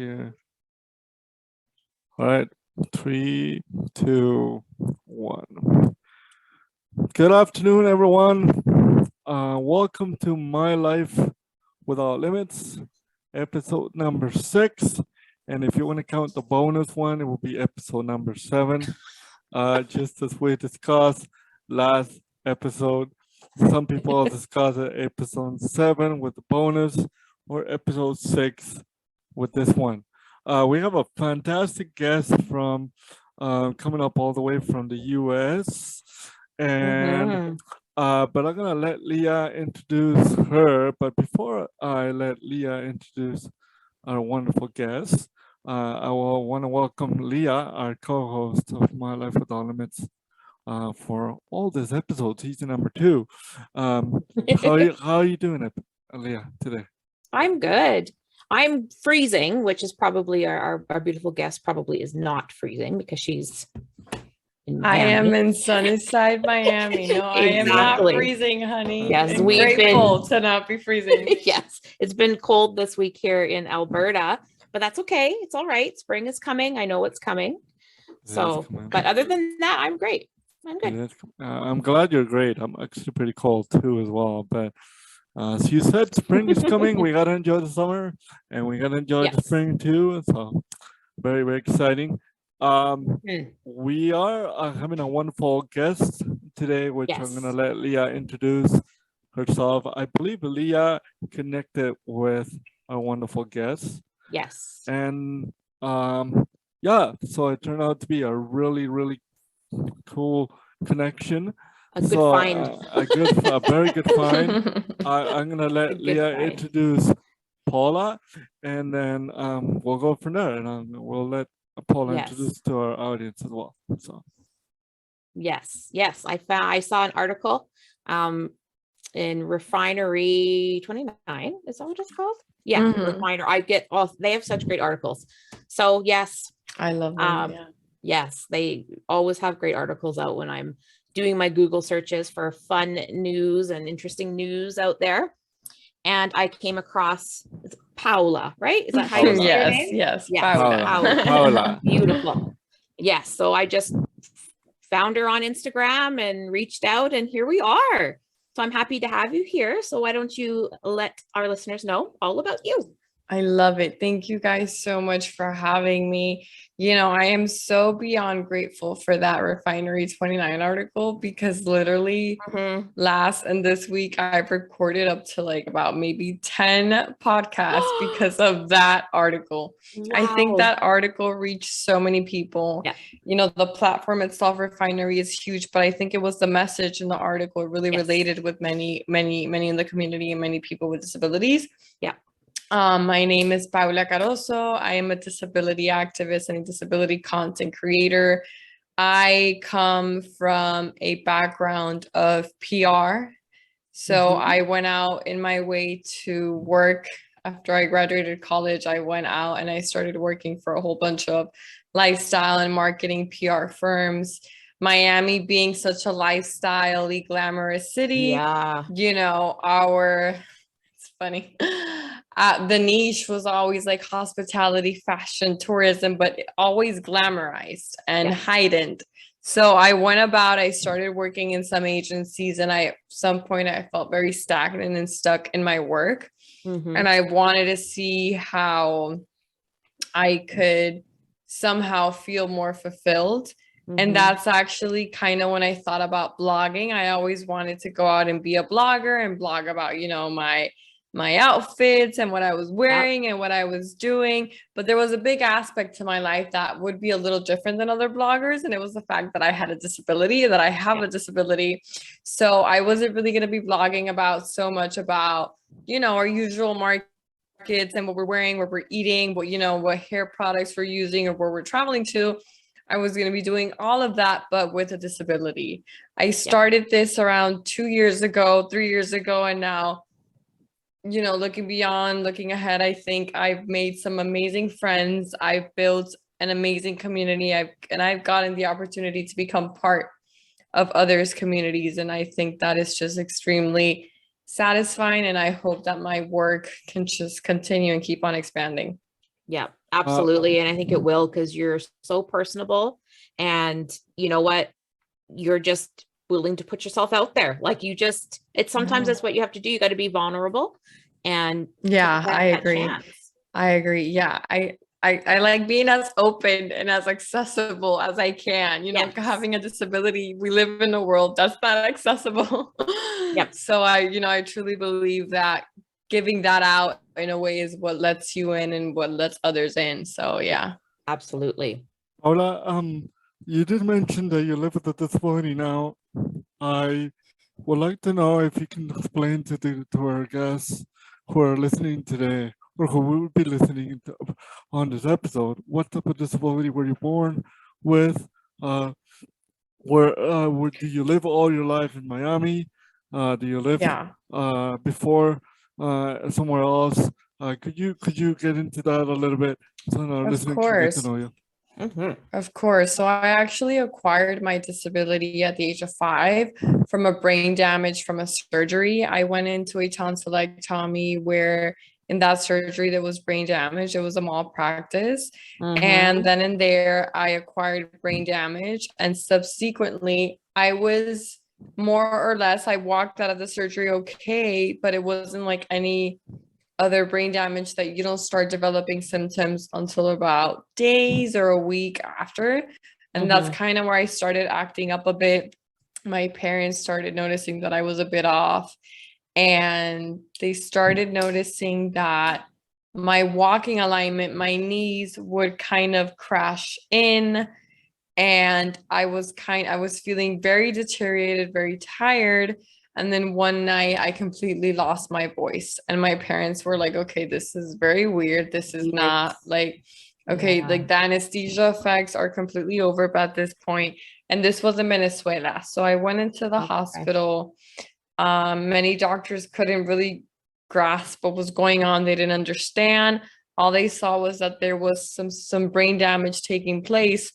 you. All right. 3, 2, 1. Good afternoon, everyone. Welcome to My Life Without Limits, episode number 6. And if you want to count the bonus one, it will be episode number 7. Just as we discussed last episode, some people discuss episode 7 with the bonus or episode 6 with this one. We have a fantastic guest from coming up all the way from the US. And but I'm gonna let Leah introduce her. But before I let Leah introduce our wonderful guest, I will want to welcome Leah, our co-host of My Life Without Limits, for all these episodes, season number 2. How are you doing, Leah, today? I'm good. I'm freezing, which is probably our beautiful guest probably is not freezing because she's in Miami. I am in sunny side Miami. No, I am not freezing, honey. Yes, I'm grateful to not be freezing. Yes, it's been cold this week here in Alberta, but that's okay. It's all right. Spring is coming. I know it's coming. So, but other than that, I'm great. I'm good. I'm glad you're great. I'm actually pretty cold too as well, but so you said spring is coming. We gotta enjoy the summer, and we gotta enjoy the spring too. So very, very exciting. We are having a wonderful guest today, which I'm gonna let Leah introduce herself. I believe Leah connected with a wonderful guest. Yes. And so it turned out to be a really, really cool connection. A good find. A very good find. I'm gonna let Leah introduce Paula, and then we'll go from there, and we'll let Paula introduce to our audience as well. So. Yes. I saw an article in Refinery 29. Is that what it's called? Yeah, Refiner. They have such great articles. So yes, I love them. Yes, they always have great articles out when I'm doing my Google searches for fun news and interesting news out there. And I came across Paula, right? Is that how you say your name? Yes. Paula. Beautiful. Yes. So I just found her on Instagram and reached out, and here we are. So I'm happy to have you here. So why don't you let our listeners know all about you? I love it. Thank you guys so much for having me. You know, I am so beyond grateful for that Refinery 29 article, because literally last and this week I've recorded up to like about maybe 10 podcasts because of that article. Wow. I think that article reached so many people. Yeah. You know, the platform itself, Refinery, is huge, but I think it was the message in the article really related with many in the community and many people with disabilities. Yeah. My name is Paula Carozzo. I am a disability activist and a disability content creator. I come from a background of PR. So I went out in my way to work. After I graduated college, I went out and I started working for a whole bunch of lifestyle and marketing PR firms. Miami being such a lifestyle-y, glamorous city, you know, it's funny. The niche was always like hospitality, fashion, tourism, but always glamorized and heightened. So I started working in some agencies, and at some point I felt very stagnant and stuck in my work. And I wanted to see how I could somehow feel more fulfilled. And that's actually kind of when I thought about blogging. I always wanted to go out and be a blogger and blog about, you know, my outfits and what I was wearing and what I was doing. But there was a big aspect to my life that would be a little different than other bloggers. And it was the fact that I had a disability, that I have a disability. So I wasn't really going to be blogging about so much about, you know, our usual markets and what we're wearing, what we're eating, what, you know, what hair products we're using or where we're traveling to. I was going to be doing all of that, but with a disability. I started this around 3 years ago, and now, you know, looking ahead, I think I've made some amazing friends. I've built an amazing community. I've gotten the opportunity to become part of others' communities. And I think that is just extremely satisfying. And I hope that my work can just continue and keep on expanding. Yeah, Absolutely. And I think it will, because you're so personable, and you know what? You're just willing to put yourself out there. Like it's sometimes that's what you have to do. You got to be vulnerable and Yeah, take that, I that agree. chance. I agree. Yeah. I like being as open and as accessible as I can. You know, Yes. having a disability, we live in a world that's not accessible. Yep. So I truly believe that giving that out in a way is what lets you in and what lets others in. So yeah. Absolutely. Paula, you did mention that you live with a disability now. I would like to know if you can explain to our guests who are listening today, or who will be listening on this episode, what type of disability were you born with? Where do you live all your life in Miami? Do you live Yeah. before somewhere else? Could you get into that a little bit so our Of listeners can get to course. know you? Of course. So I actually acquired my disability at the age of 5 from a brain damage from a surgery. I went into a tonsillectomy where in that surgery there was brain damage. It was a malpractice. And then in there I acquired brain damage, and subsequently I was more or less, I walked out of the surgery okay, but it wasn't like any other brain damage that you don't start developing symptoms until about days or a week after. And that's kind of where I started acting up a bit. My parents started noticing that I was a bit off, and they started noticing that my walking alignment, my knees would kind of crash in, and I was feeling very deteriorated, very tired. And then one night I completely lost my voice, and my parents were like, okay, this is very weird. This is not like, okay, Yeah. like the anesthesia effects are completely over at this point. And this was in Venezuela. So I went into the hospital. Many doctors couldn't really grasp what was going on. They didn't understand. All they saw was that there was some brain damage taking place.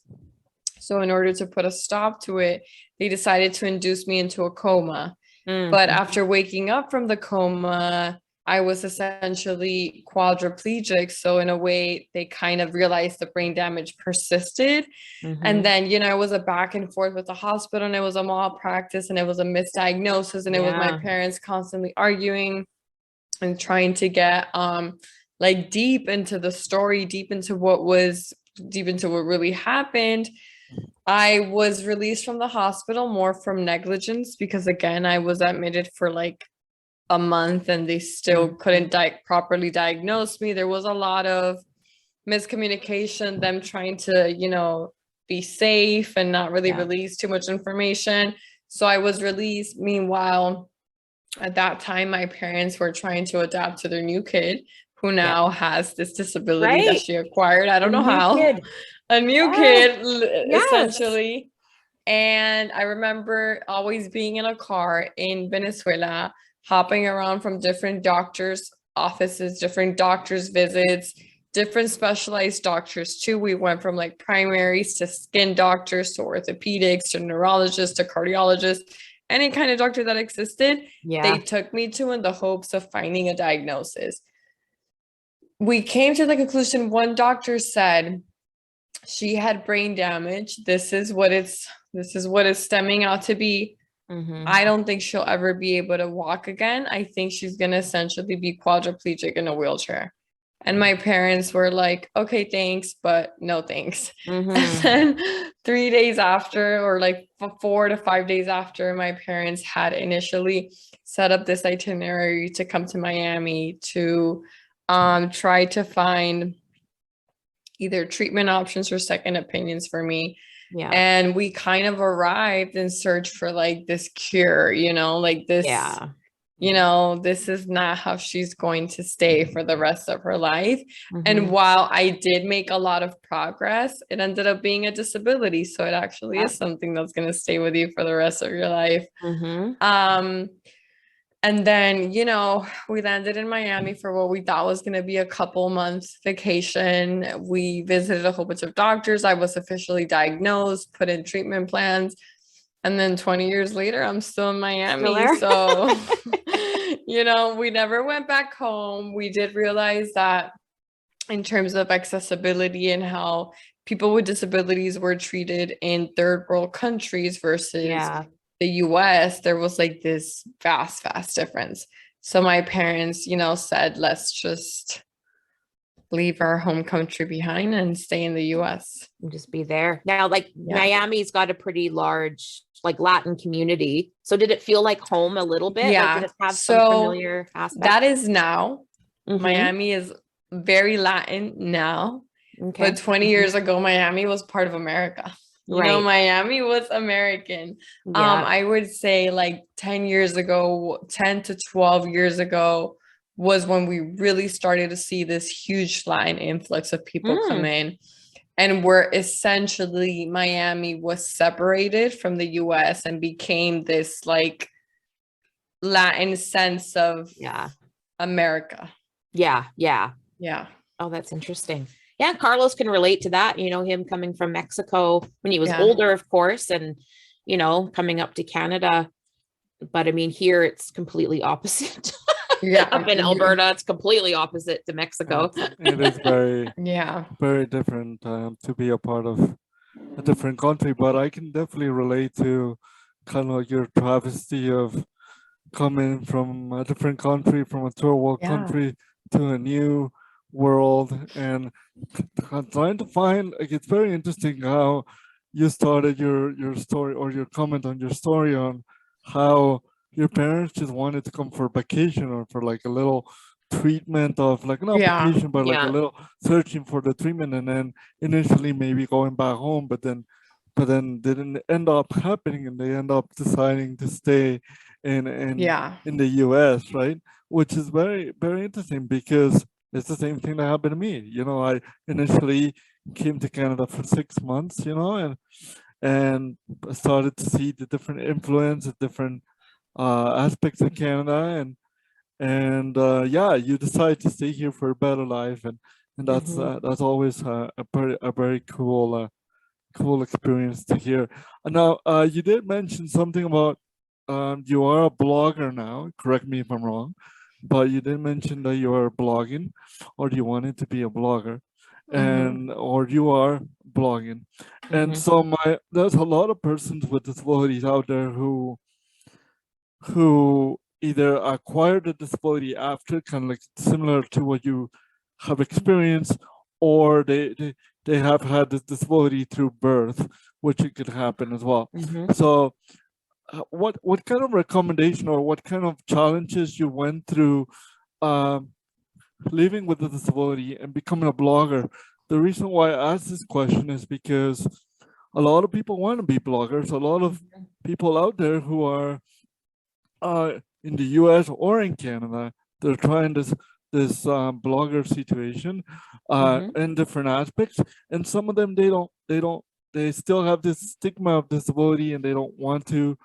So in order to put a stop to it, they decided to induce me into a coma. But after waking up from the coma, I was essentially quadriplegic. So in a way, they kind of realized the brain damage persisted. And then, you know, it was a back and forth with the hospital, and it was a malpractice, and it was a misdiagnosis, and it was my parents constantly arguing and trying to get like deep into the story, deep into what really happened. I was released from the hospital more from negligence, because again, I was admitted for like a month and they still couldn't properly diagnose me. There was a lot of miscommunication, them trying to, you know, be safe and not really release too much information. So I was released. Meanwhile, at that time, my parents were trying to adapt to their new kid, who now has this disability that she acquired. I don't know how. A new kid, essentially. And I remember always being in a car in Venezuela, hopping around from different doctors' offices, different doctors' visits, different specialized doctors too. We went from like primaries to skin doctors to orthopedics to neurologists to cardiologists, any kind of doctor that existed. They took me to in the hopes of finding a diagnosis. We came to the conclusion, one doctor said she had brain damage. This is what it's stemming out to be. I don't think she'll ever be able to walk again. I think she's going to essentially be quadriplegic in a wheelchair. And my parents were like, okay, thanks, but no thanks. And then 3 days after, or like 4 to 5 days after, my parents had initially set up this itinerary to come to Miami to try to find either treatment options or second opinions for me. And we kind of arrived and searched for like this cure, you know, like this, you know, this is not how she's going to stay for the rest of her life. And while I did make a lot of progress, it ended up being a disability. So it actually is something that's going to stay with you for the rest of your life. And then, you know, we landed in Miami for what we thought was going to be a couple months vacation. We visited a whole bunch of doctors. I was officially diagnosed, put in treatment plans. And then 20 years later, I'm still in Miami. So, you know, we never went back home. We did realize that in terms of accessibility and how people with disabilities were treated in third world countries versus Yeah. the US, there was like this vast difference. So my parents, said, let's just leave our home country behind and stay in the US. And just be there. Now, like Miami's got a pretty large like Latin community. So did it feel like home a little bit? Like did it have some familiar aspects? That is now. Mhm. Miami is very Latin now. Okay. But 20 years ago, Miami was part of America. Miami was American. Yeah. I would say like 10 years ago, 10 to 12 years ago was when we really started to see this huge Latin influx of people come in. And where essentially Miami was separated from the US and became this like Latin sense of America. Yeah. Oh, that's interesting. Yeah, Carlos can relate to that. Him coming from Mexico when he was older, of course, and coming up to Canada. But I mean, here it's completely opposite. Up in Alberta, it's completely opposite to Mexico. It is very, very different to be a part of a different country. But I can definitely relate to kind of your travesty of coming from a different country, from a third world country to a new world, and trying to find, like, it's very interesting how you started your story, or your comment on your story, on how your parents just wanted to come for vacation, or for like a little treatment of, like, not vacation, but like a little searching for the treatment, and then initially maybe going back home, but then didn't end up happening, and they end up deciding to stay in the US, right? Which is very, very interesting, because it's the same thing that happened to me. I initially came to Canada for 6 months, and started to see the different influence, the different aspects of Canada, and you decide to stay here for a better life, and that's always a very cool experience to hear. And now, you did mention something about you are a blogger now. Correct me if I'm wrong, but you did mention that you are blogging, or you wanted to be a blogger, or you are blogging. And so there's a lot of persons with disabilities out there who either acquired a disability after, kind of like similar to what you have experienced, or they have had this disability through birth, which it could happen as well. So what kind of recommendation, or what kind of challenges you went through living with a disability and becoming a blogger? The reason why I asked this question is because a lot of people want to be bloggers. A lot of people out there who are in the US or in Canada, they're trying this blogger situation in different aspects, and some of them they still have this stigma of disability, and they don't want to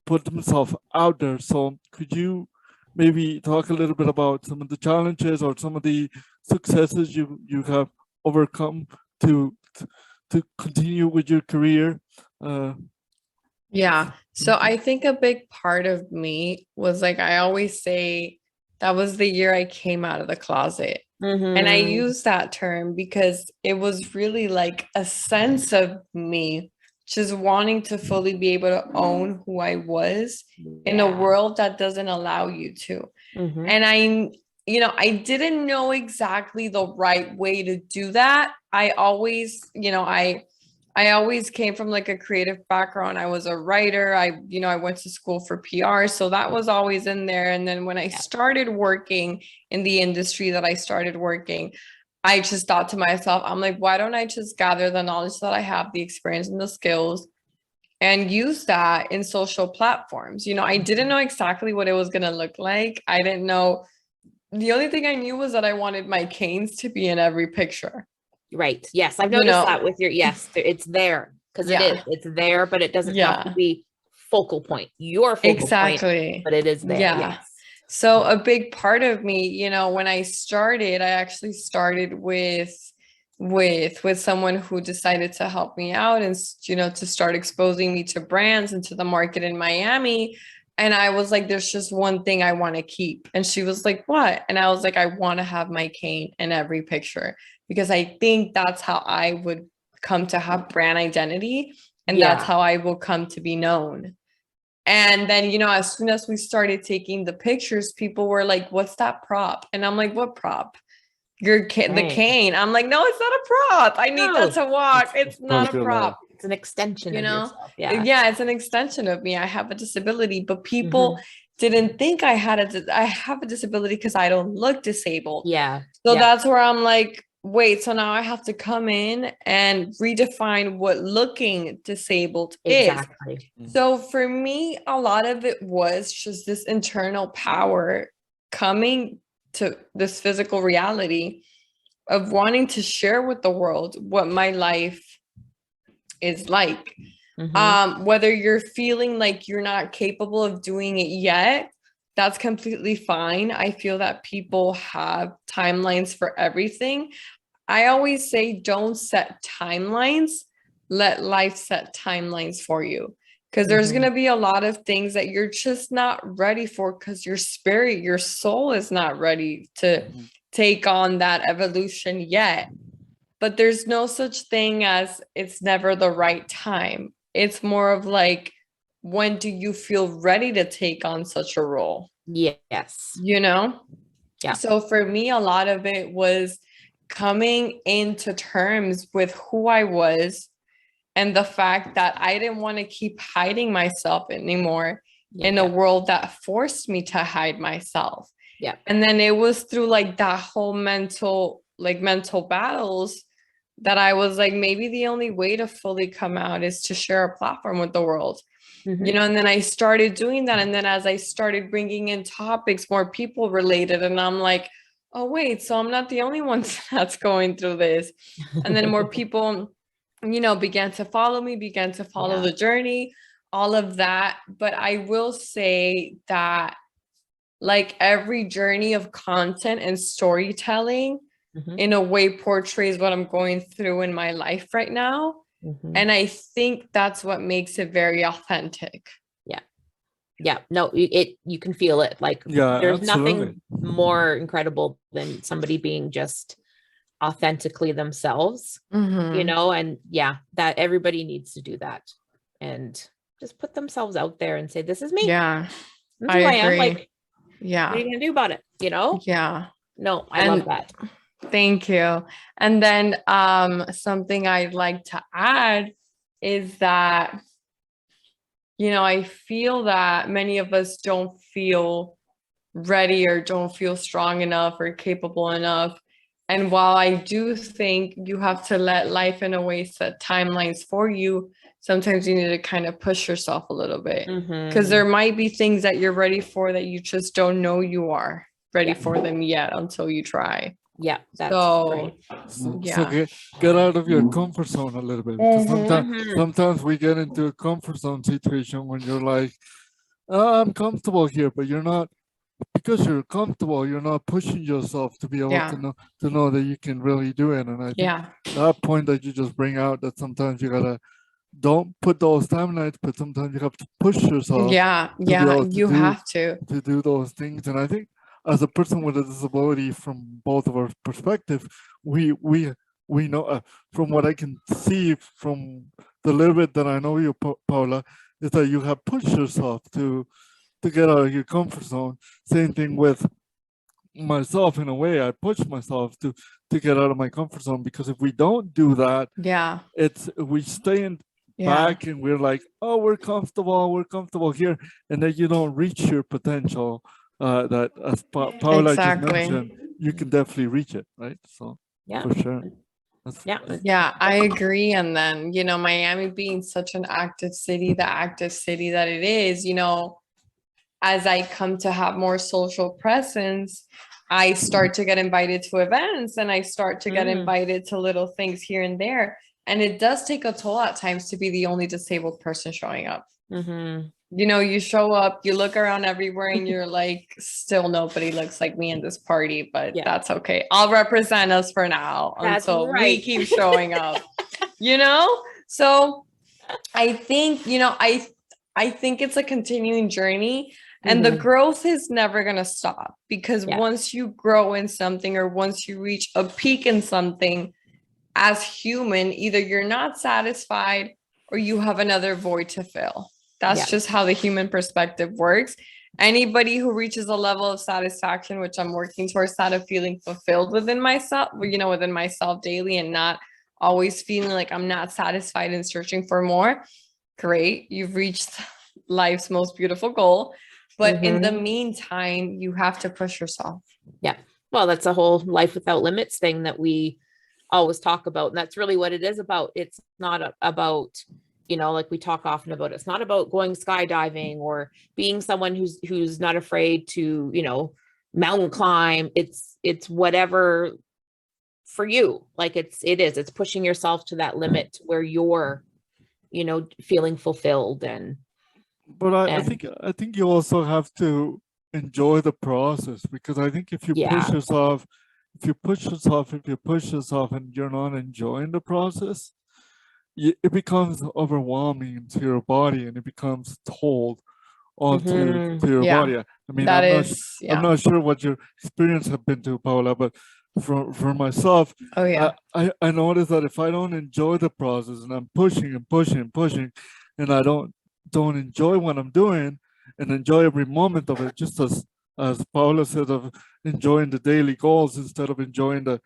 put themselves out there. So could you maybe talk a little bit about some of the challenges, or some of the successes you have overcome to continue with your career? So I think a big part of me was, like, I always say, that was the year I came out of the closet. And I use that term because it was really like a sense of me just wanting to fully be able to own who I was in a world that doesn't allow you to. And I didn't know exactly the right way to do that. I always came from like a creative background. I was a writer. I went to school for PR. So that was always in there. And then when I started working in the industry that I started working, I just thought to myself, I'm like, why don't I just gather the knowledge that I have, the experience and the skills, and use that in social platforms? I didn't know exactly what it was going to look like. I didn't know. The only thing I knew was that I wanted my canes to be in every picture. Right. Yes. I've noticed that with your, it's there, because it's there, but it doesn't have to be focal point, your focal point, but it is there. Yes. So a big part of me, when I started, I actually started with someone who decided to help me out and, to start exposing me to brands and to the market in Miami. And I was like, there's just one thing I want to keep. And she was like, what? And I was like, I want to have my cane in every picture because I think that's how I would come to have brand identity. And that's how I will come to be known. And then, you know, as soon as we started taking the pictures, people were like, what's that prop? And I'm like, what prop? The cane. I'm like, no, it's not a prop. I need that to walk. It's not a prop. It's an extension of yourself. Yeah, it's an extension of me. I have a disability, but people didn't think I have a disability because I don't look disabled. Yeah. So that's where I'm like, wait, so now I have to come in and redefine what looking disabled is. So for me, a lot of it was just this internal power coming to this physical reality of wanting to share with the world what my life is like. Whether you're feeling like you're not capable of doing it yet, that's completely fine. I feel that people have timelines for everything. I always say, don't set timelines, let life set timelines for you. Because there's going to be a lot of things that you're just not ready for because your spirit, your soul is not ready to take on that evolution yet. But there's no such thing as it's never the right time. It's more of like, when do you feel ready to take on such a role? Yes. You know? Yeah. So for me, a lot of it was coming into terms with who I was and the fact that I didn't want to keep hiding myself anymore in a world that forced me to hide myself. Yeah. And then it was through like that whole mental battles that I was like, maybe the only way to fully come out is to share a platform with the world. You know, and then I started doing that. And then as I started bringing in topics, more people related, and I'm like, oh, wait, so I'm not the only one that's going through this. And then more people, you know, began to follow me, began to follow the journey, all of that. But I will say that like every journey of content and storytelling in a way portrays what I'm going through in my life right now. And I think that's what makes it very authentic. Yeah. No, you can feel it. Like there's nothing more incredible than somebody being just authentically themselves, you know, and that everybody needs to do that and just put themselves out there and say, this is me. Yeah. This is who I am. Like, what are you gonna do about it? You know? Yeah. No, I love that. Thank you. And then something I'd like to add is that, you know, I feel that many of us don't feel ready or don't feel strong enough or capable enough. And while I do think you have to let life in a way set timelines for you, sometimes you need to kind of push yourself a little bit because there might be things that you're ready for that you just don't know you are ready for them yet until you try. Yeah, that's so get out of your comfort zone a little bit. Sometimes we get into a comfort zone situation when you're like, oh, I'm comfortable here, but you're not, because you're comfortable, you're not pushing yourself to be able to know that you can really do it. And I think that point that you just bring out, that sometimes you gotta, don't put those timelines, but sometimes you have to push yourself. You have to do those things. And I think as a person with a disability, from both of our perspective, we know, from what I can see from the little bit that I know you, Paula, is that you have pushed yourself to get out of your comfort zone. Same thing with myself. In a way, I push myself to get out of my comfort zone, because if we don't do that, we stay in back and we're like, oh, we're comfortable here, and then you don't reach your potential. That, as Paula just mentioned, you can definitely reach it, right? So for sure. I agree. And then, you know, Miami being such an active city, the active city that it is, you know, as I come to have more social presence, I start to get invited to events and I start to get invited to little things here and there. And it does take a toll at times to be the only disabled person showing up. You know, you show up, you look around everywhere and you're like, still nobody looks like me in this party, but that's okay. I'll represent us for now until we keep showing up, you know? So I think, you know, I think it's a continuing journey, and the growth is never going to stop, because once you grow in something, or once you reach a peak in something as human, either you're not satisfied or you have another void to fill. That's just how the human perspective works. Anybody who reaches a level of satisfaction, which I'm working towards, that of feeling fulfilled within myself, within myself daily, and not always feeling like I'm not satisfied and searching for more, great. You've reached life's most beautiful goal. But in the meantime, you have to push yourself. Yeah. Well, that's a whole life without limits thing that we always talk about. And that's really what it is about. It's not about, like we talk often about, it's not about going skydiving or being someone who's not afraid to, mountain climb. It's whatever for you. Like it's pushing yourself to that limit where you're, feeling fulfilled. But I think you also have to enjoy the process, because I think if you push yourself and you're not enjoying the process, it becomes overwhelming to your body, and it becomes told onto to your body. I mean, I'm not sure what your experience have been to, Paula, but for myself, I notice that if I don't enjoy the process, and I'm pushing and pushing and pushing, and I don't enjoy what I'm doing and enjoy every moment of it, just as Paula said, of enjoying the daily goals instead of enjoying the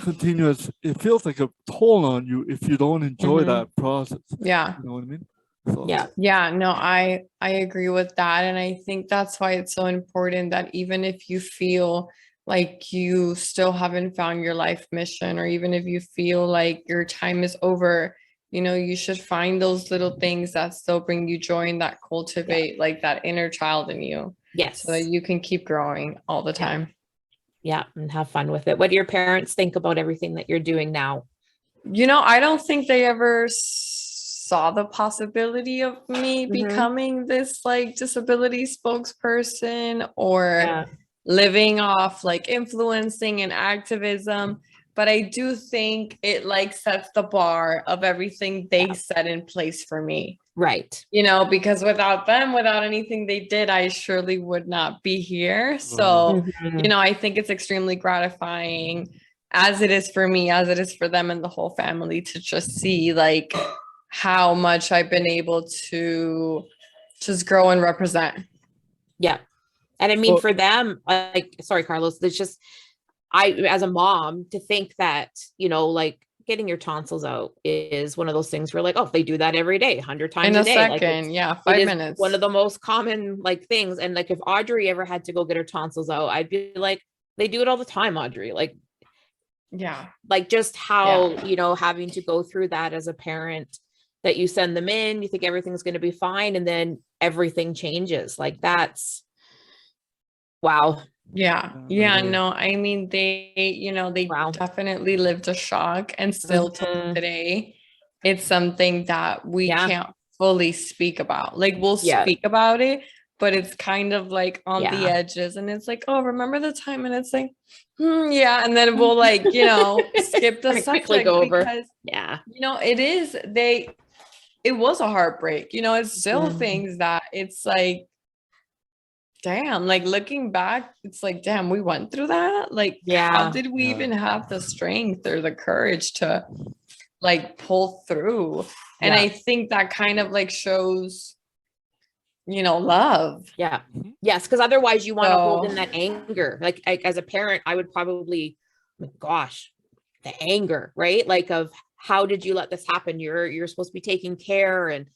continuous, it feels like a toll on you if you don't enjoy that process. You know what I mean? So. No, I agree with that. And I think that's why it's so important that even if you feel like you still haven't found your life mission, or even if you feel like your time is over, you should find those little things that still bring you joy and that cultivate like that inner child in you. Yes. So that you can keep growing all the time. Yeah. And have fun with it. What do your parents think about everything that you're doing now? I don't think they ever saw the possibility of me becoming this like disability spokesperson, or living off like influencing and activism. But I do think it like sets the bar of everything they set in place for me. Right. Because without them, without anything they did, I surely would not be here. So, I think it's extremely gratifying, as it is for me, as it is for them and the whole family, to just see like how much I've been able to just grow and represent. Yeah. And I mean, for them, like, sorry, Carlos, it's just, as a mom, to think that, like getting your tonsils out is one of those things where like, oh, they do that every day, 100 times a day. Second, 5 minutes. One of the most common like things. And like, if Audrey ever had to go get her tonsils out, I'd be like, they do it all the time, Audrey. Like, like just how, having to go through that as a parent, that you send them in, you think everything's going to be fine, and then everything changes. Like that's, wow. No, I mean, they definitely lived a shock, and still to today, it's something that we can't fully speak about. Like we'll speak about it, but it's kind of like on the edges, and it's like, oh, remember the time? And it's like, and then we'll like, skip the subject go over. Because it was a heartbreak. It's still things that it's like, damn, like looking back, it's like, damn, we went through that. Like, how did we even have the strength or the courage to like pull through? And I think that kind of like shows, love. Yeah. Yes. Because otherwise you want to hold in that anger. Like as a parent, I would probably, gosh, the anger, right? Like of how did you let this happen? You're supposed to be taking care, and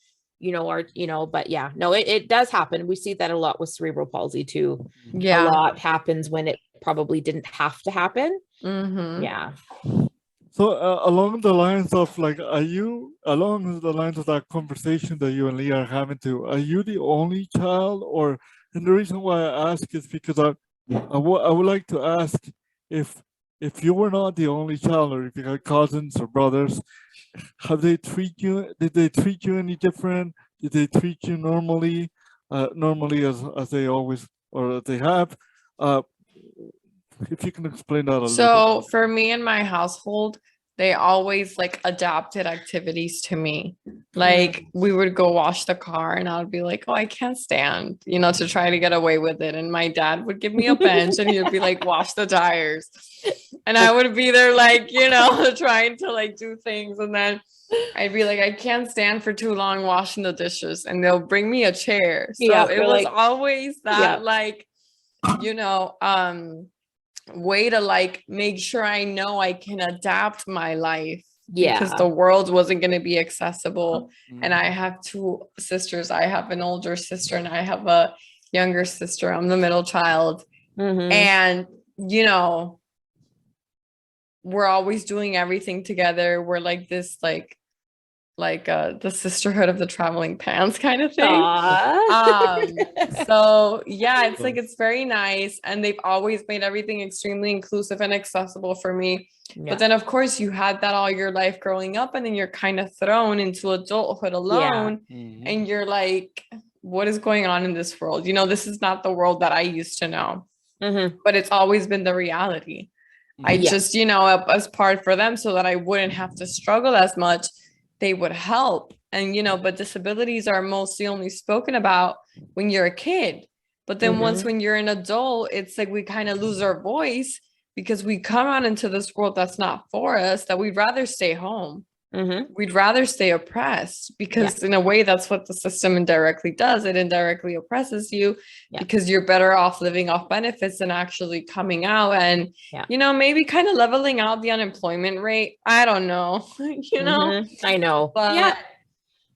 but it does happen. We see that a lot with cerebral palsy too. A lot happens when it probably didn't have to happen. So along the lines of like, along the lines of that conversation that you and Leah are having are you the only child? And the reason why I ask is because I would like to ask if you were not the only child, or if you had cousins or brothers, did they treat you any different? Did they treat you normally as they always, or they have? If you can explain that a little bit. So for me and my household, they always like adapted activities to me. Like we would go wash the car and I would be like, oh, I can't stand, to try to get away with it. And my dad would give me a bench and he would be like, wash the tires. And I would be there like, trying to like do things. And then I'd be like, I can't stand for too long washing the dishes. And they'll bring me a chair. So it was always that like, way to like make sure I know I can adapt my life because the world wasn't going to be accessible. And I have two sisters. I have an older sister and I have a younger sister. I'm the middle child. And we're always doing everything together. We're like this like the sisterhood of the traveling pants kind of thing. So yeah, it's like, it's very nice. And they've always made everything extremely inclusive and accessible for me. But then of course you had that all your life growing up and then you're kind of thrown into adulthood alone. And you're like, what is going on in this world? This is not the world that I used to know, but it's always been the reality. I just, as part for them so that I wouldn't have to struggle as much. They would help. And, but disabilities are mostly only spoken about when you're a kid. But then once when you're an adult, it's like we kind of lose our voice because we come out into this world that's not for us, that we'd rather stay home. We'd rather stay oppressed because in a way, that's what the system indirectly does. It indirectly oppresses you because you're better off living off benefits than actually coming out and, maybe kind of leveling out the unemployment rate. I don't know, I know. But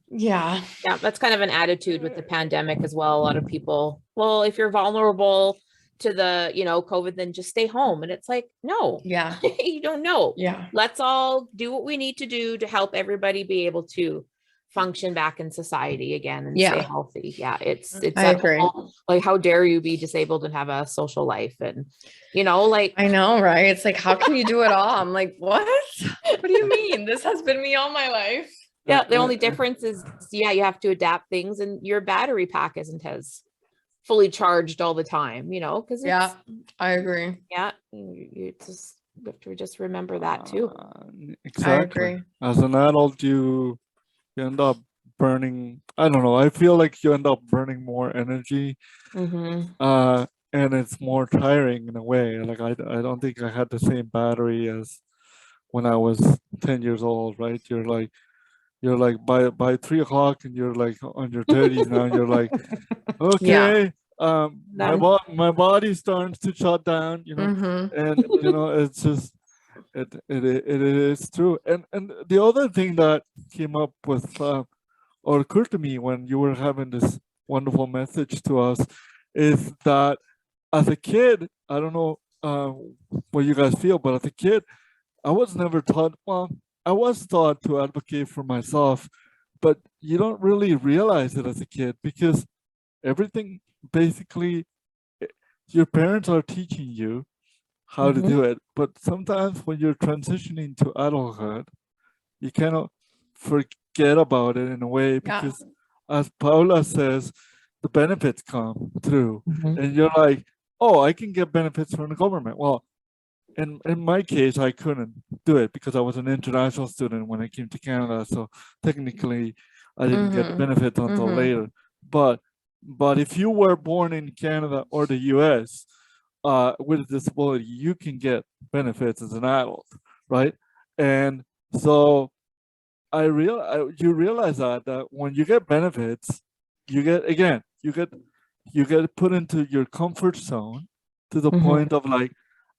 yeah, that's kind of an attitude with the pandemic as well. A lot of people, well, if you're vulnerable to the, COVID, then just stay home. And it's like, no, you don't know. Let's all do what we need to do to help everybody be able to function back in society again and stay healthy. It's I agree. Like, how dare you be disabled and have a social life? And, like, I know, right? It's like, how can you do it all? I'm like, what do you mean? This has been me all my life. Yeah. The only difference is, you have to adapt things and your battery pack isn't as fully charged all the time, because I agree. You have to just remember that too. Exactly. I agree. As an adult, you end up burning, I don't know, I feel like you end up burning more energy, and it's more tiring in a way. Like I don't think I had the same battery as when I was 10 years old, right? You're like by 3 o'clock and you're like on your 30s now, and you're like, okay, my body starts to shut down, and it's just it is true. And the other thing that came up with or occurred to me when you were having this wonderful message to us is that as a kid, I don't know what you guys feel, but as a kid, I was never taught, well, I was taught to advocate for myself, but you don't really realize it as a kid because everything basically, your parents are teaching you how to do it. But sometimes when you're transitioning to adulthood, you cannot forget about it in a way because as Paula says, the benefits come through and you're like, oh, I can get benefits from the government. Well, in my case, I couldn't do it because I was an international student when I came to Canada. So technically, I didn't get the benefits until later. But if you were born in Canada or the US with a disability, you can get benefits as an adult, right? And so you realize that when you get benefits, you get put into your comfort zone to the point of like,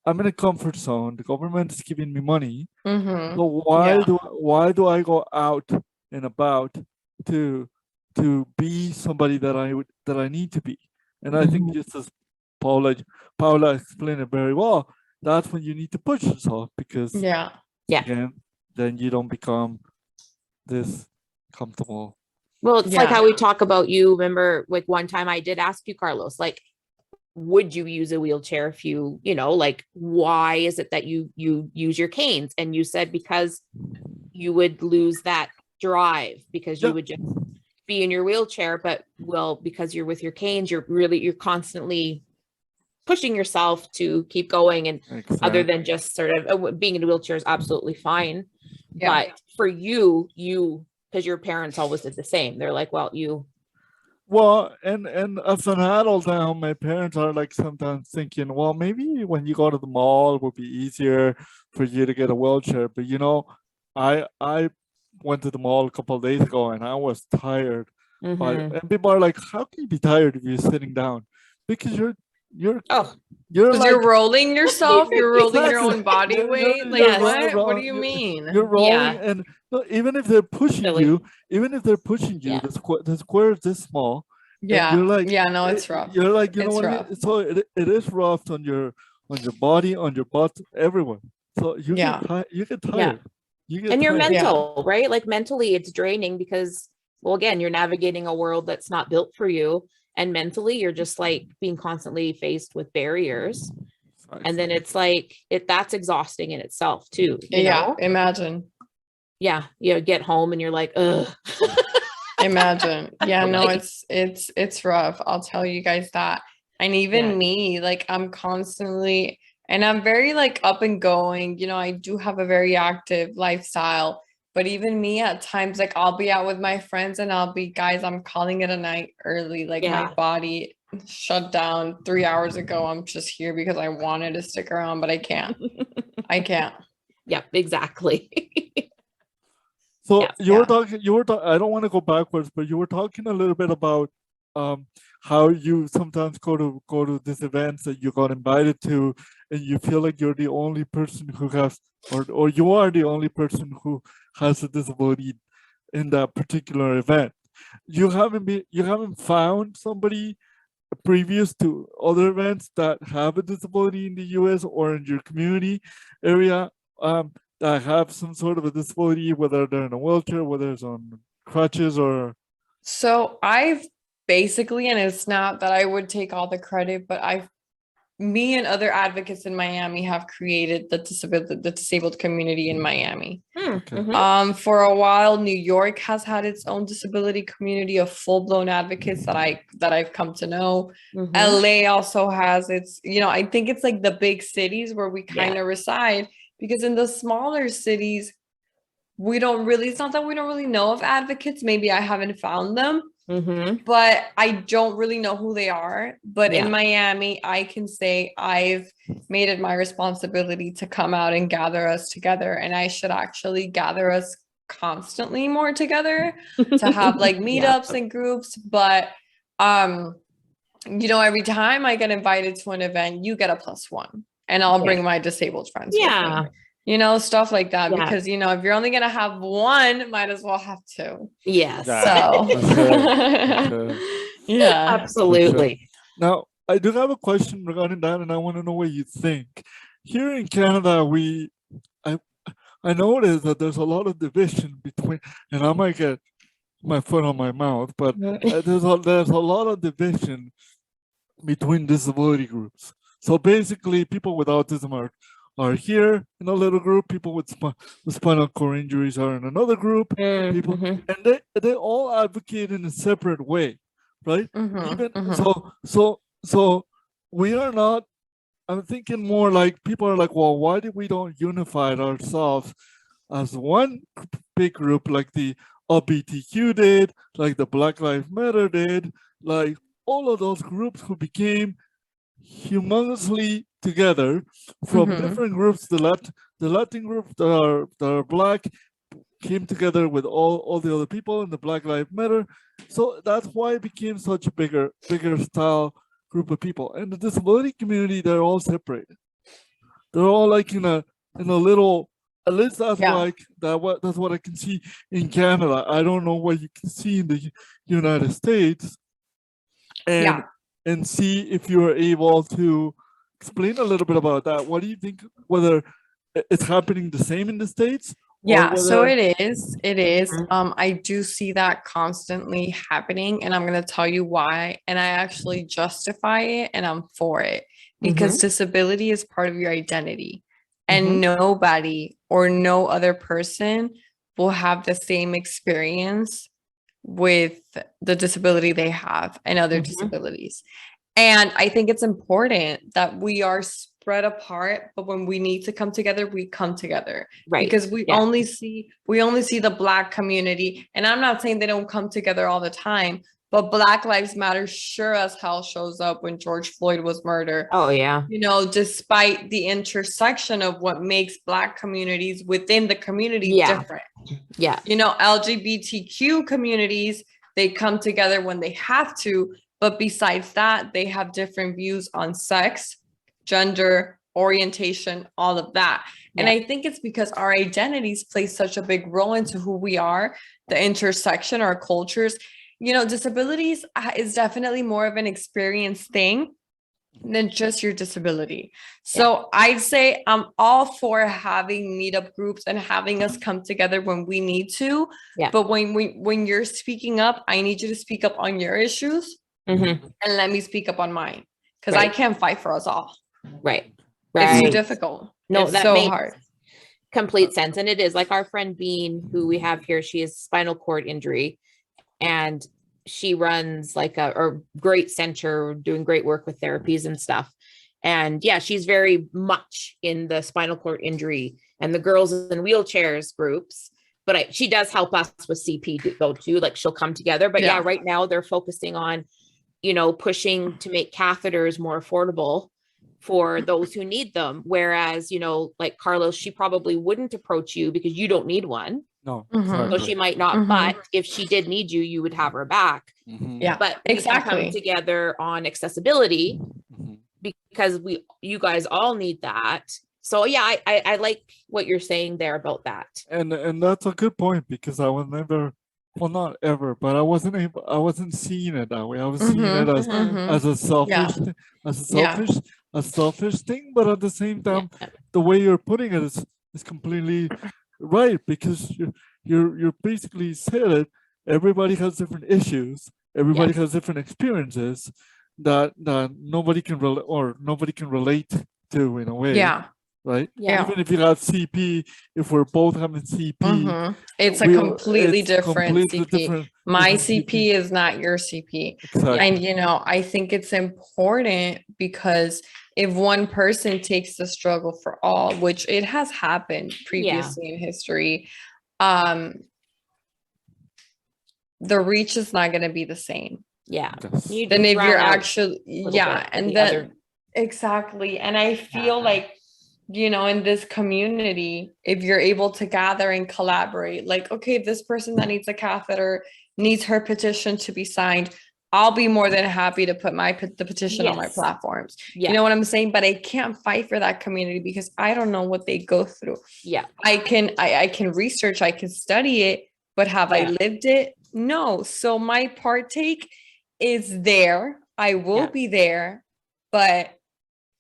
I'm in a comfort zone. The government is giving me money. So why do I go out and about to be somebody that I need to be? And I think just as Paula explained it very well, that's when you need to push yourself because again, then you don't become this comfortable. Well, it's like how we talk about you. Remember, like one time I did ask you, Carlos, like, would you use a wheelchair if you like, why is it that you use your canes? And you said because you would lose that drive because you would just be in your wheelchair, but because you're with your canes, you're constantly pushing yourself to keep going. And other Exactly. than just sort of being in a wheelchair is absolutely fine. Yeah. But for you, because your parents always did the same. They're like, well, Well, and as an adult now, my parents are like sometimes thinking, well, maybe when you go to the mall, it would be easier for you to get a wheelchair. But I went to the mall a couple of days ago and I was tired. But Mhm. and people are like, how can you be tired if you're sitting down? Because you're Oh, you're Because like you're rolling yourself, you're rolling your exactly own body you're, weight. you're, Like you're Yes. what do you you're, mean? you're rolling, Yeah. and no, even if they're pushing Silly. you, Yeah. the square is this small, and Yeah. Yeah, no, it's rough. you're like, you know It's what I rough. mean? So it is rough on your body, on your butt, everywhere. So Yeah. you get Yeah. tired. You get And you're tired. mental, right? Like mentally it's draining because, well, again, you're navigating a world that's not built for you. And mentally you're just like being constantly faced with barriers. And then it's like that's exhausting in itself too, you Yeah, know? imagine. Yeah. You get home and you're like, ugh. Imagine. Yeah, no, Like- it's rough. I'll tell you guys that. And even Yeah. me, like I'm constantly, and I'm very like up and going, you know, I do have a very active lifestyle, but even me at times, like I'll be out with my friends and I'll be, guys, I'm calling it a night early. Like my Yeah. body shut down 3 hours ago. I'm just here because I wanted to stick around, but I can't. I can't. Yep, exactly. So Yeah. you were talking. I don't want to go backwards, but you were talking a little bit about how you sometimes go to these events that you got invited to, and you feel like you're the only person who has, or you are the only person who has a disability in that particular event. You haven't found somebody previous to other events that have a disability in the U.S. or in your community area, that have some sort of a disability, whether they're in a wheelchair, whether it's on crutches or. So I've basically, and it's not that I would take all the credit, but me and other advocates in Miami have created the disabled community in Miami. Okay. Mhm. For a while, New York has had its own disability community of full-blown advocates that I've come to know. Mhm. LA also has its, you know, I think it's like the big cities where we kind of reside, because in the smaller cities, it's not that we don't really know of advocates. Maybe I haven't found them, Mhm. but I don't really know who they are. But Yeah. in Miami, I can say I've made it my responsibility to come out and gather us together. And I should actually gather us constantly more together to have like meetups and groups. But you know, every time I get invited to an event, you get a +1. And I'll bring my disabled friends with me. You know, stuff like that. Yeah. Because, you know, if you're only going to have one, might as well have two. Yes. So, yeah. Absolutely. Now, I do have a question regarding that, and I want to know what you think. Here in Canada, I noticed that there's a lot of division between, and I might get my foot on my mouth, but there's a lot of division between disability groups. So basically, people with autism are here in a little group. People with spinal cord injuries are in another group. People, Mhm. and they all advocate in a separate way, right? Even so we are not. I'm thinking more like people are like, well, why did we don't unify ourselves as one big group like the LGBTQ did, like the Black Lives Matter did, like all of those groups who became humongously together from different groups. The Latin groups that are black came together with all the other people in the Black Lives Matter. So that's why it became such a bigger style group of people. And the disability community, they're all separated. They're all like in a little. At least that's that's what I can see in Canada. I don't know what you can see in the United States. And see if you are able to explain a little bit about that. What do you think? Whether it's happening the same in the States? Yeah, so it is. Mhm. I do see that constantly happening, and I'm going to tell you why. And I actually justify it, and I'm for it, because disability is part of your identity, and nobody or no other person will have the same experience with the disability they have and other disabilities. And I think it's important that we are spread apart, but when we need to come together, we come together. Right. Because we Yeah. only see the Black community. And I'm not saying they don't come together all the time, but Black Lives Matter sure as hell shows up when George Floyd was murdered. Oh yeah. You know, despite the intersection of what makes Black communities within the community different. Yeah. You know, LGBTQ communities, they come together when they have to, but besides that, they have different views on sex, gender, orientation, all of that. And Yeah. I think it's because our identities play such a big role into who we are, the intersection, our cultures. You know, disabilities is definitely more of an experience thing than just your disability. So I'd say I'm all for having meetup groups and having us come together when we need to. Yeah. But when you're speaking up, I need you to speak up on your issues and let me speak up on mine, because I can't fight for us all. Right. It's too difficult. No, it's that so makes hard. complete sense. And it is like our friend Bean, who we have here, she has spinal cord injury, and she runs like a great center doing great work with therapies and stuff. And yeah, she's very much in the spinal cord injury and the girls in wheelchairs groups. But she does help us with CP though too. Like she'll come together. But yeah, right now they're focusing on, you know, pushing to make catheters more affordable for those who need them. Whereas, you know, like Carlos, she probably wouldn't approach you because you don't need one. No, So she might not, but if she did need you, you would have her back. Yeah, but we can come together on accessibility because you guys all need that. So yeah, I like what you're saying there about that. And that's a good point, because I was never, well, not ever, but I wasn't seeing it that way. I was seeing it as a selfish, a selfish thing. But at the same time, the way you're putting it is completely right, because you're basically said it. Everybody has different issues. Everybody has different experiences that nobody can relate to in a way. Yeah. Right? Yeah. Even if you have CP, if we're both having CP, it's a completely different CP. My CP is not your CP. Exactly. And, you know, I think it's important because if one person takes the struggle for all, which it has happened previously in history, the reach is not going to be the same. Yeah. Then if you're actually, and then exactly. And I feel like, you know, in this community, if you're able to gather and collaborate, like, okay, this person that needs a catheter needs her petition to be signed, I'll be more than happy to put the petition on my platforms. You know what I'm saying? But I can't fight for that community because I don't know what they go through. Yeah. I can research, I can study it, but have I lived it? No. So my partake is there. I will be there, but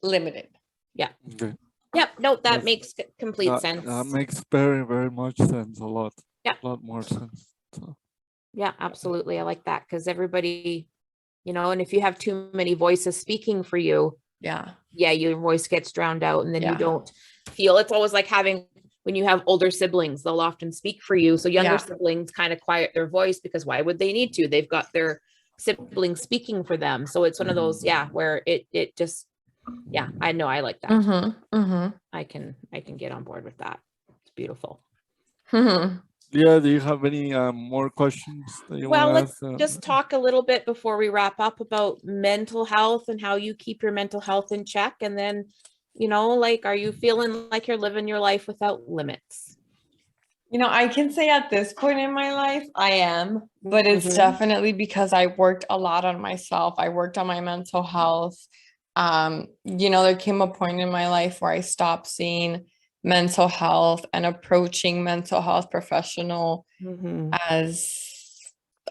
limited. Yeah. Okay. Yep. No, that makes complete sense. That makes very, very much sense. A lot. Yeah. A lot more sense. So. Yeah, absolutely. I like that because everybody, you know, and if you have too many voices speaking for you, your voice gets drowned out, and then you don't feel. It's always like having when you have older siblings, they'll often speak for you. So younger siblings kind of quiet their voice because why would they need to? They've got their siblings speaking for them. So it's one of those, where it just. Yeah, I know. I like that. I can get on board with that. It's beautiful. Yeah. Do you have any more questions that you Well, want let's to ask? just talk a little bit before we wrap up about mental health and how you keep your mental health in check. And then, you know, like, are you feeling like you're living your life without limits? You know, I can say at this point in my life, I am, but it's definitely because I worked a lot on myself. I worked on my mental health. You know, there came a point in my life where I stopped seeing mental health and approaching mental health professional as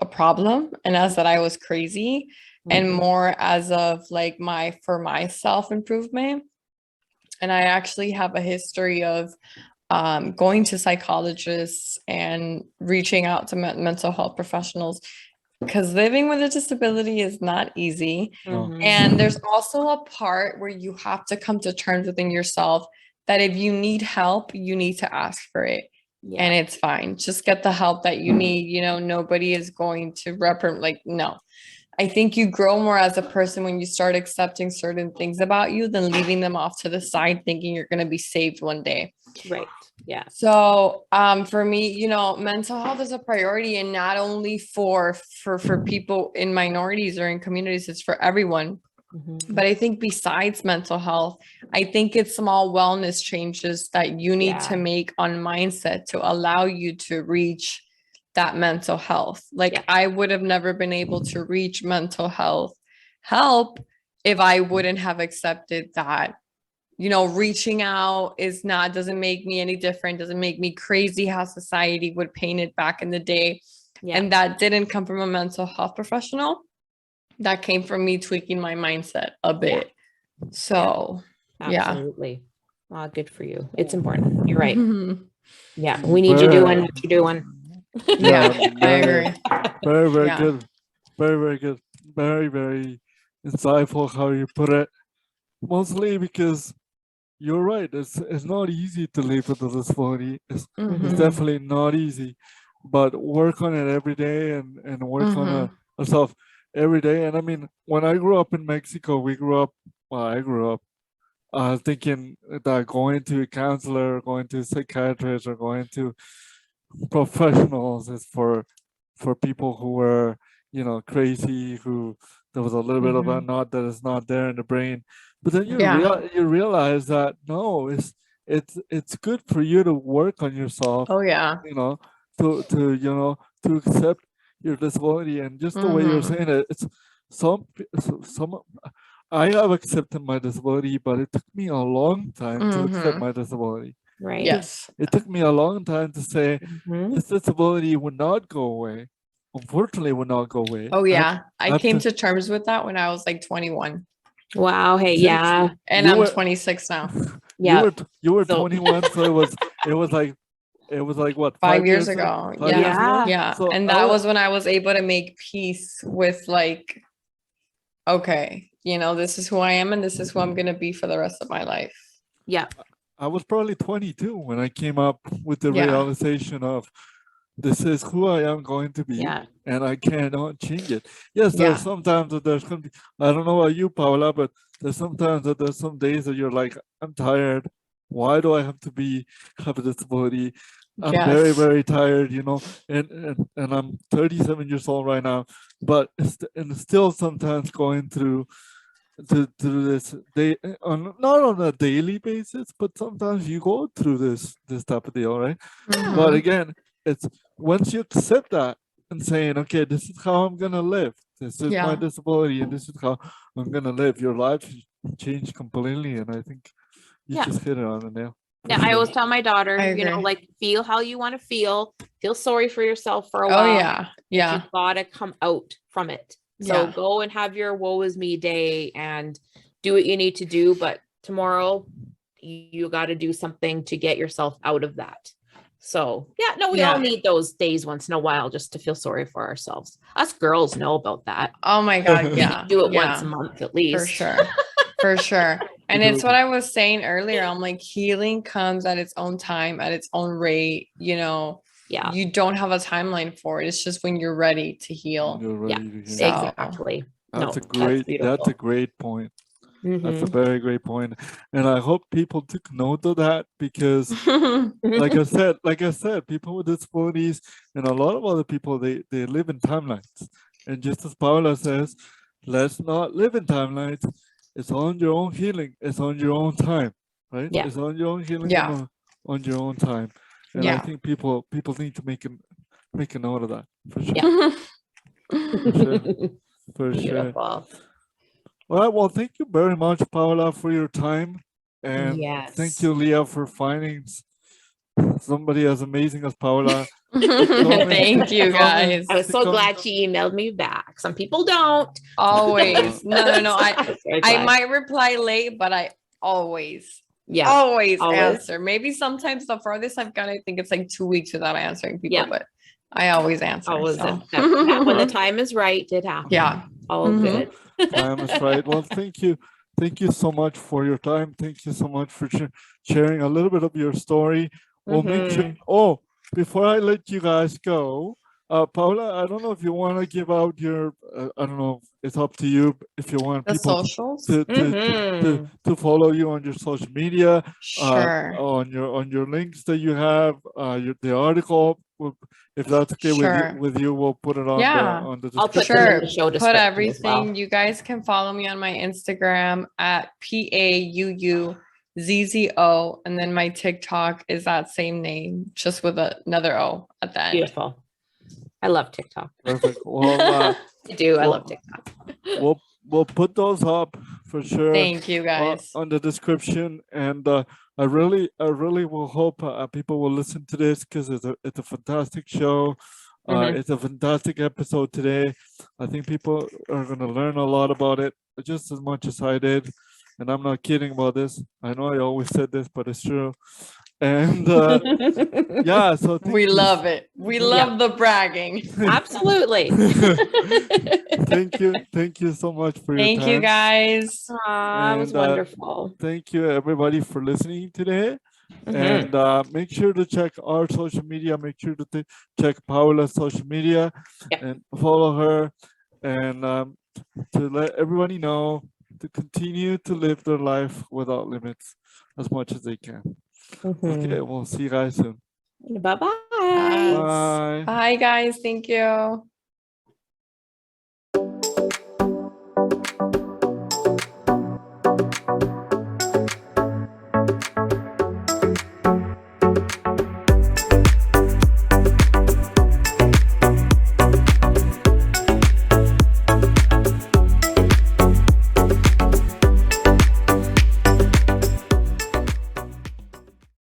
a problem and as that I was crazy and more as of like my self-improvement. And I actually have a history of going to psychologists and reaching out to mental health professionals, because living with a disability is not easy. And there's also a part where you have to come to terms within yourself that if you need help, you need to ask for it. And it's fine. Just get the help that you need. You know, nobody is going to no. I think you grow more as a person when you start accepting certain things about you than leaving them off to the side, thinking you're going to be saved one day. Right. Yeah. So for me, you know, mental health is a priority, and not only for people in minorities or in communities, it's for everyone. Mhm. But I think besides mental health, I think it's small wellness changes that you need to Yeah. make on mindset to allow you to reach that mental health. Like Yeah. I would have never been able to reach mental health help if I wouldn't have accepted that, you know, reaching out doesn't make me any different, doesn't make me crazy how society would paint it back in the day. Yeah. And that didn't come from a mental health professional. That came from me tweaking my mindset a bit. So, yeah. Absolutely. Good for you. It's important. You're right. Mhm. Yeah. We need you doing what you're doing. Yeah, I very, agree. very, very Yeah. good. Very, very good. Very, very insightful how you put it. Mostly because you're right. It's not easy to live with a disability. It's Mhm. definitely not easy. But work on it every day and work on Mhm. yourself every day. And I mean, when I grew up in Mexico, I grew up thinking that going to a counselor, going to a psychiatrist, or going to professionals is for people who were, you know, crazy, who there was a little bit of a Mhm. knot that is not there in the brain. But then Yeah. you realize that no, it's good for you to work on yourself, Oh, yeah. you know, to you know, to accept your disability. And just the way you're Mhm. saying it, it's some I have accepted my disability, but it took me a long time to accept Mhm. my disability. Right. Yes. It took me a long time to say Mhm. this disability would not go away. Unfortunately, would not go away. Oh, yeah. I I have came to terms with that when I was like 21, Wow. Hey, See, yeah. and you I'm were 26 now. Yeah. you were So 21, so it was like what, 5 5 years years ago. 5 years ago. Yeah. Yeah. So And that was when I was able to make peace with like, okay, you know, this is who I am and this is who I'm going to be for the rest of my life. Yeah. I was probably 22 when I came up with the Yeah. realization of this is who I am going to be, Yeah. and I cannot change it. Yes, Yeah. there's sometimes that there's going to be, I don't know about you, Paula, but there's sometimes that there's some days that you're like, I'm tired. Why do I have to have a disability? I'm very, Yes. very tired, you know, and I'm 37 years old right now, but still sometimes going through this day on not on a daily basis, but sometimes you go through this type of deal, right? But Mhm. again, it's once you accept that and saying, okay, this is how I'm gonna live. This is my Yeah. disability, and this is how I'm gonna live. Your life changed completely, and I think you Yeah. just hit it on the nail. for Yeah. I sure. always tell my daughter, I you know, agree. like feel how you want to feel sorry for yourself for a Oh, while. yeah. Yeah. You've got to come out from it. So Yeah. go and have your woe is me day and do what you need to do. But tomorrow you got to do something to get yourself out of that. So yeah, no, we all Yeah. need those days once in a while just to feel sorry for ourselves. Us girls know about that. Oh my God. Yeah. Do it Yeah. once a month at least. For sure. For sure. And it's what I was saying earlier. I'm like, healing comes at its own time, at its own rate. You know, Yeah. you don't have a timeline for it. It's just when you're ready to heal. You're Yeah. ready to hear. So- Exactly. That's No, a great. That's a beautiful. great point. That's a Mhm. very great point, and I hope people took note of that because like I said, people with disabilities and a lot of other people, they live in timelines. And just as Paula says, let's not live in timelines. It's on your own healing. It's on your own time, right? Yeah. It's on your own healing Yeah. on your own time. And I Yeah. think people need to make a note of that for sure. Yeah. For sure. For sure. Beautiful. All right. Well, thank you very much, Paula, for your time. And thank Yes. you, Leah, for finding somebody as amazing as Paula. Thank you, guys. I was so glad she emailed me back. Some people don't. Always. No. I was very I glad. might reply late, but I always Yeah. always Always. answer. Maybe sometimes the farthest I've gone, I think it's like 2 weeks without answering people, Yeah. but I always answer. Always so. when the time is right, it happens. Yeah. All Mhm. good. Time is right. Well, thank you. Thank you so much for your time. Thank you so much for sharing a little bit of your story. We'll make sure. Mhm. Oh, before I let you guys go, Paula, I don't know if you want to give out your, I don't know, it's up to you if you want The people socials. to follow you on your social media, Sure. on your links that you have, the article. If that's okay Sure. with you, we'll put it on Yeah. on the I'll put description. them in Sure. the show Put description as everything. well. You guys can follow me on my Instagram at PAUUZZO. And then my TikTok is that same name, just with another O at the end. Beautiful. I love TikTok. Perfect. Well, I do. I well, love TikTok. we'll put those up for sure. Thank you guys. On the description, and I really will hope people will listen to this because it's a fantastic show. It's a fantastic episode today. I think people are going to learn a lot about it, just as much as I did. And I'm not kidding about this. I know I always said this, but it's true. And yeah, so We love it. We love the bragging. Absolutely. Thank you so much for your time. Thank you guys. It was wonderful. Thank you everybody for listening today. And make sure to check our social media. Make sure to check Paula's social media and follow her, and to let everybody know to continue to live their life without limits as much as they can. Okay, we'll see you guys soon. Bye-bye. Bye. Bye, guys. Thank you.